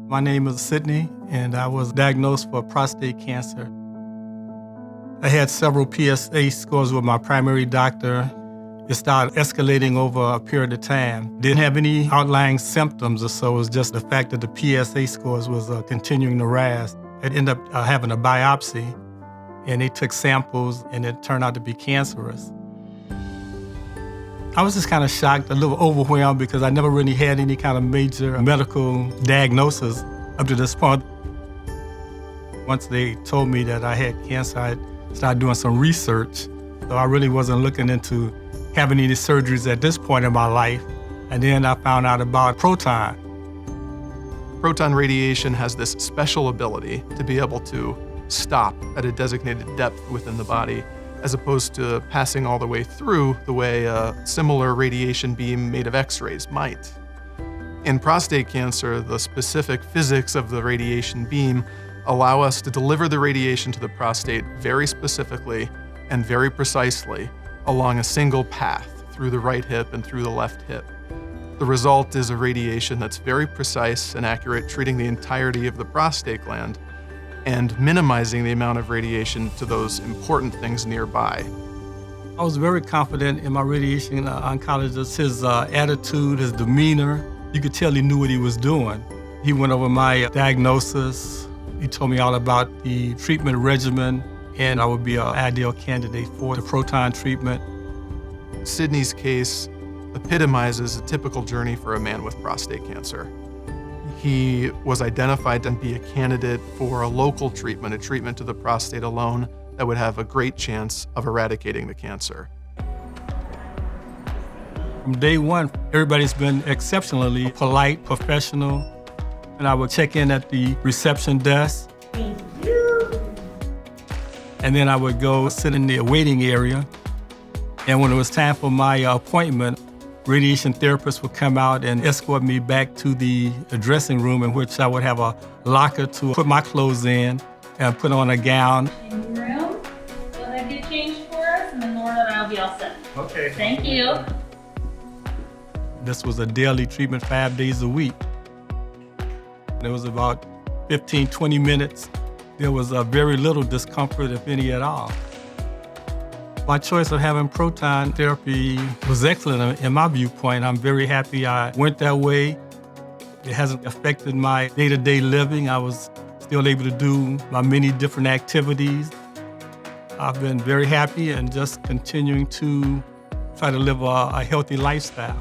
My name is Sydney, and I was diagnosed for prostate cancer. I had several PSA scores with my primary doctor. It started escalating over a period of time. Didn't have any outlying symptoms or so. It was just the fact that the PSA scores was continuing to rise. I ended up having a biopsy, and they took samples, and it turned out to be cancerous. I was just kind of shocked, a little overwhelmed, because I never really had any kind of major medical diagnosis up to this point. Once they told me that I had cancer, I started doing some research. So I really wasn't looking into having any surgeries at this point in my life. And then I found out about Proton. Proton radiation has this special ability to be able to stop at a designated depth within the body, as opposed to passing all the way through the way a similar radiation beam made of X-rays might. In prostate cancer, the specific physics of the radiation beam allow us to deliver the radiation to the prostate very specifically and very precisely along a single path through the right hip and through the left hip. The result is a radiation that's very precise and accurate, treating the entirety of the prostate gland and minimizing the amount of radiation to those important things nearby. I was very confident in my radiation oncologist, his attitude, his demeanor. You could tell he knew what he was doing. He went over my diagnosis. He told me all about the treatment regimen, and I would be an ideal candidate for the proton treatment. Sydney's case epitomizes a typical journey for a man with prostate cancer. He was identified to be a candidate for a local treatment, a treatment to the prostate alone that would have a great chance of eradicating the cancer. From day one, everybody's been exceptionally polite, professional, and I would check in at the reception desk. Thank you. And then I would go sit in the waiting area. And when it was time for my appointment, radiation therapists would come out and escort me back to the dressing room, in which I would have a locker to put my clothes in and put on a gown. In the room, go ahead, get changed for us, and then Laura and I will be all set. Okay. Thank you. This was a daily treatment 5 days a week. It was about 15, 20 minutes. There was very little discomfort, if any at all. My choice of having proton therapy was excellent in my viewpoint. I'm very happy I went that way. It hasn't affected my day-to-day living. I was still able to do my many different activities. I've been very happy and just continuing to try to live a healthy lifestyle.